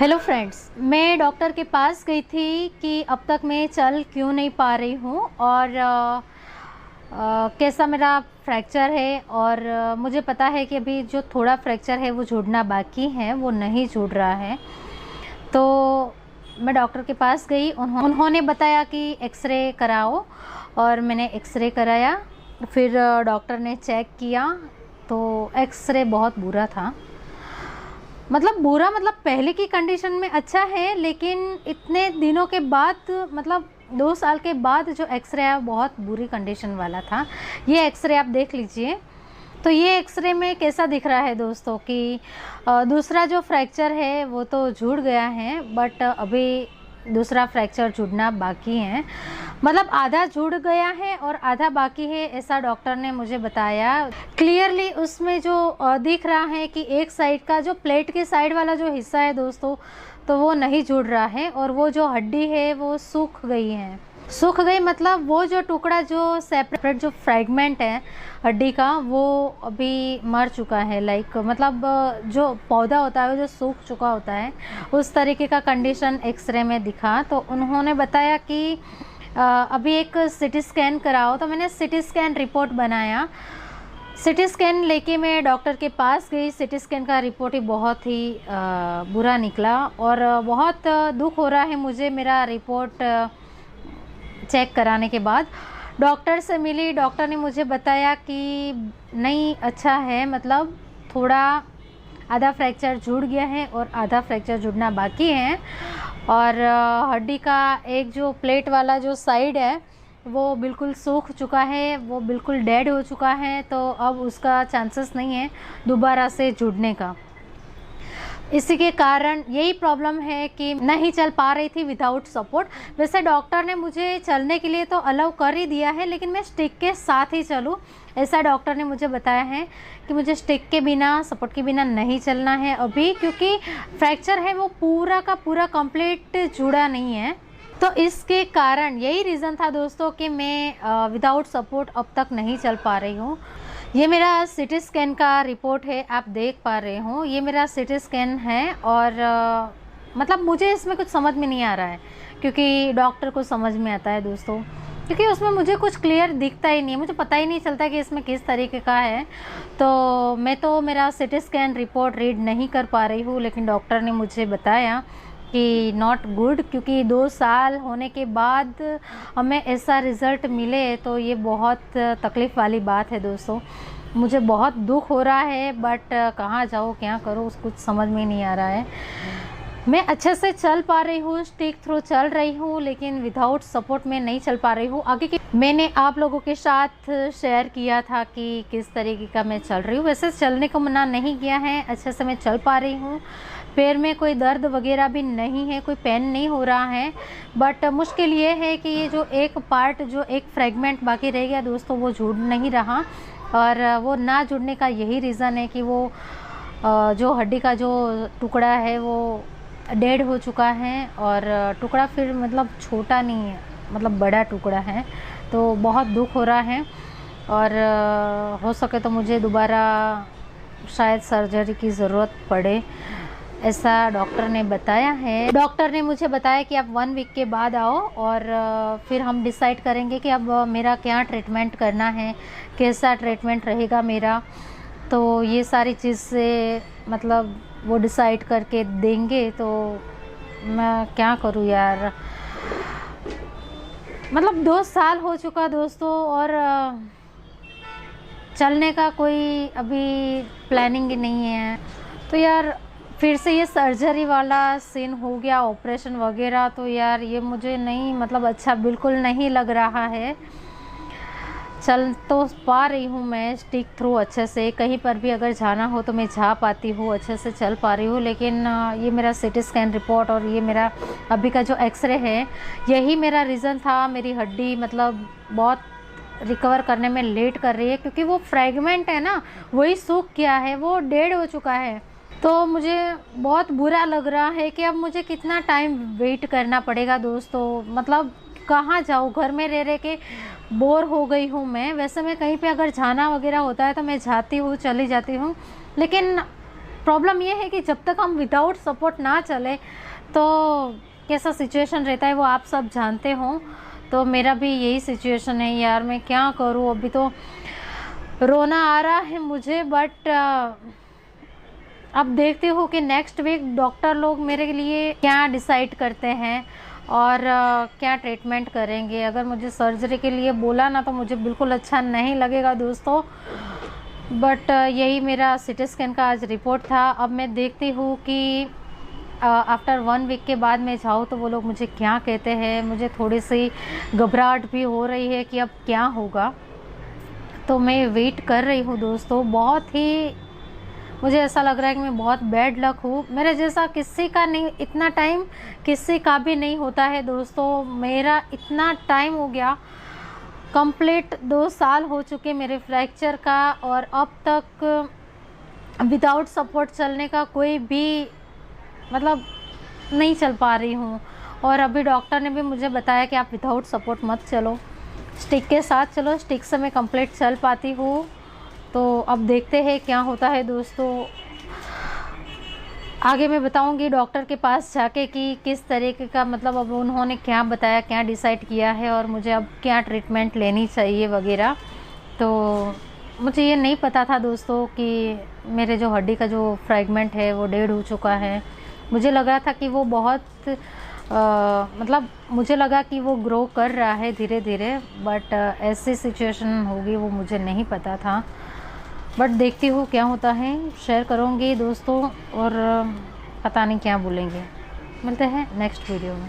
Hello friends, मैं doctor के पास गई थी कि अब तक मैं चल क्यों नहीं पा रही हूँ और कैसा मेरा फ्रैक्चर है। और मुझे पता है कि अभी जो थोड़ा फ्रैक्चर है वो जुड़ना बाकी है, वो नहीं जुड़ रहा है। तो मैं डॉक्टर के पास गई, उन्होंने बताया कि एक्सरे कराओ और मैंने एक्सरे कराया। फिर डॉक्टर ने चेक किया तो एक्सरे बहुत बुरा था। मतलब बुरा मतलब पहले की कंडीशन में अच्छा है, लेकिन इतने दिनों के बाद मतलब 2 साल के बाद जो एक्सरे आया बहुत बुरी कंडीशन वाला था। ये एक्सरे आप देख लीजिए। तो ये एक्सरे में कैसा दिख रहा है दोस्तों कि दूसरा जो फ्रैक्चर है वो तो जुड़ गया है, बट अभी दूसरा फ्रैक्चर जुड़ना बाकी है। मतलब आधा जुड़ गया है और आधा बाकी है, ऐसा डॉक्टर ने मुझे बताया। क्लियरली उसमें जो दिख रहा है कि एक साइड का जो प्लेट के साइड वाला जो हिस्सा है दोस्तों, तो वो नहीं जुड़ रहा है और वो जो हड्डी है वो सूख गई है। सूख गई मतलब वो जो टुकड़ा जो सेपरेट जो फ्रैगमेंट है हड्डी का वो अभी मर चुका है। लाइक मतलब जो पौधा होता है वो जो सूख चुका होता है, उस तरीके का कंडीशन एक्सरे में दिखा। तो उन्होंने बताया कि अभी एक सिटी स्कैन कराओ। तो मैंने सिटी स्कैन रिपोर्ट बनाया। सिटी स्कैन लेके मैं डॉक्टर के पास गई। सिटी स्कैन का रिपोर्ट ही बहुत ही बुरा निकला और बहुत दुख हो रहा है मुझे मेरा रिपोर्ट चेक कराने के बाद। डॉक्टर से मिली, डॉक्टर ने मुझे बताया कि नहीं अच्छा है, मतलब थोड़ा आधा फ्रैक्चर जुड़ गया है और आधा फ्रैक्चर जुड़ना बाकी है। और हड्डी का एक जो प्लेट वाला जो साइड है वो बिल्कुल सूख चुका है, वो बिल्कुल डेड हो चुका है। तो अब उसका चांसेस नहीं है दोबारा से जुड़ने का। इसी के कारण यही प्रॉब्लम है कि नहीं चल पा रही थी विदाउट सपोर्ट। वैसे डॉक्टर ने मुझे चलने के लिए तो अलाउ कर ही दिया है, लेकिन मैं स्टिक के साथ ही चलूँ ऐसा डॉक्टर ने मुझे बताया है कि मुझे स्टिक के बिना, सपोर्ट के बिना नहीं चलना है अभी, क्योंकि फ्रैक्चर है वो पूरा का पूरा कंप्लीट जुड़ा नहीं है। तो इसके कारण यही रीज़न था दोस्तों कि मैं विदाउट सपोर्ट अब तक नहीं चल पा रही हूँ। ये मेरा सिटी स्कैन का रिपोर्ट है, आप देख पा रहे हो। ये मेरा सिटी स्कैन है और मतलब मुझे इसमें कुछ समझ में नहीं आ रहा है, क्योंकि डॉक्टर को समझ में आता है दोस्तों, क्योंकि उसमें मुझे कुछ क्लियर दिखता ही नहीं है। मुझे पता ही नहीं चलता कि इसमें किस तरीके का है। तो मैं तो मेरा सिटी स्कैन रिपोर्ट रीड नहीं कर पा रही हूँ, लेकिन डॉक्टर ने मुझे बताया कि नॉट गुड, क्योंकि 2 साल होने के बाद हमें ऐसा रिज़ल्ट मिले तो ये बहुत तकलीफ़ वाली बात है दोस्तों। मुझे बहुत दुख हो रहा है, बट कहाँ जाऊँ क्या करूँ कुछ समझ में नहीं आ रहा है। मैं अच्छे से चल पा रही हूँ, स्टिक थ्रू चल रही हूँ, लेकिन विदाउट सपोर्ट में नहीं चल पा रही हूँ। आगे की मैंने आप लोगों के साथ शेयर किया था कि किस तरीके का मैं चल रही हूँ। वैसे चलने को मना नहीं किया है, अच्छे से मैं चल पा रही हूँ। पैर में कोई दर्द वगैरह भी नहीं है, कोई पेन नहीं हो रहा है। बट मुश्किल ये है कि ये जो एक पार्ट, जो एक फ्रेगमेंट बाकी रह गया दोस्तों, वो जुड़ नहीं रहा। और वो ना जुड़ने का यही रीज़न है कि वो जो हड्डी का जो टुकड़ा है वो डेड हो चुका है। और टुकड़ा फिर मतलब छोटा नहीं है, मतलब बड़ा टुकड़ा है। तो बहुत दुख हो रहा है और हो सके तो मुझे दोबारा शायद सर्जरी की ज़रूरत पड़े, ऐसा डॉक्टर ने बताया है। डॉक्टर ने मुझे बताया कि आप 1 वीक के बाद आओ और फिर हम डिसाइड करेंगे कि अब मेरा क्या ट्रीटमेंट करना है, कैसा ट्रीटमेंट रहेगा मेरा। तो ये सारी चीज़ से मतलब वो डिसाइड करके देंगे। तो मैं क्या करूँ यार, मतलब 2 साल हो चुका दोस्तों और चलने का कोई अभी प्लानिंग ही नहीं है। तो यार फिर से ये सर्जरी वाला सीन हो गया, ऑपरेशन वगैरह, तो यार ये मुझे नहीं, मतलब अच्छा बिल्कुल नहीं लग रहा है। चल तो पा रही हूँ मैं स्टिक थ्रू अच्छे से, कहीं पर भी अगर जाना हो तो मैं जा पाती हूँ, अच्छे से चल पा रही हूँ। लेकिन ये मेरा सिटी स्कैन रिपोर्ट और ये मेरा अभी का जो एक्सरे है, यही मेरा रीज़न था। मेरी हड्डी मतलब बहुत रिकवर करने में लेट कर रही है, क्योंकि वो फ्रैगमेंट है ना, वही सूख गया है, वो डेड हो चुका है। तो मुझे बहुत बुरा लग रहा है कि अब मुझे कितना टाइम वेट करना पड़ेगा दोस्तों। मतलब कहाँ जाऊँ, घर में रह रह के बोर हो गई हूँ मैं। वैसे मैं कहीं पे अगर जाना वगैरह होता है तो मैं जाती हूँ, चली जाती हूँ, लेकिन प्रॉब्लम ये है कि जब तक हम विदाउट सपोर्ट ना चले तो कैसा सिचुएशन रहता है वो आप सब जानते हो। तो मेरा भी यही सिचुएशन है यार, मैं क्या करूँ, अभी तो रोना आ रहा है मुझे। बट अब देखती हूँ कि नेक्स्ट वीक डॉक्टर लोग मेरे लिए क्या डिसाइड करते हैं और क्या ट्रीटमेंट करेंगे। अगर मुझे सर्जरी के लिए बोला ना तो मुझे बिल्कुल अच्छा नहीं लगेगा दोस्तों। बट यही मेरा सीटी स्कैन का आज रिपोर्ट था। अब मैं देखती हूँ कि आफ्टर 1 वीक के बाद मैं जाऊँ तो वो लोग मुझे क्या कहते हैं। मुझे थोड़ी सी घबराहट भी हो रही है कि अब क्या होगा, तो मैं वेट कर रही हूँ दोस्तों। बहुत ही मुझे ऐसा लग रहा है कि मैं बहुत बैड लक हूँ। मेरे जैसा किसी का नहीं, इतना टाइम किसी का भी नहीं होता है दोस्तों। मेरा इतना टाइम हो गया, कंप्लीट 2 साल हो चुके मेरे फ्रैक्चर का, और अब तक विदाउट सपोर्ट चलने का कोई भी मतलब नहीं चल पा रही हूँ। और अभी डॉक्टर ने भी मुझे बताया कि आप विदाउट सपोर्ट मत चलो, स्टिक के साथ चलो। स्टिक से मैं कंप्लीट चल पाती हूँ। तो अब देखते हैं क्या होता है दोस्तों। आगे मैं बताऊंगी डॉक्टर के पास जाके कि किस तरीके का मतलब अब उन्होंने क्या बताया, क्या डिसाइड किया है और मुझे अब क्या ट्रीटमेंट लेनी चाहिए वगैरह। तो मुझे ये नहीं पता था दोस्तों कि मेरे जो हड्डी का जो फ्रैगमेंट है वो डेड हो चुका है। मुझे लगा था कि वो बहुत मतलब मुझे लगा कि वो ग्रो कर रहा है धीरे धीरे, बट ऐसी सिचुएशन होगी वो मुझे नहीं पता था। बट देखती हूँ क्या होता है, शेयर करूँगी दोस्तों, और पता नहीं क्या बोलेंगे। मिलते हैं नेक्स्ट वीडियो में।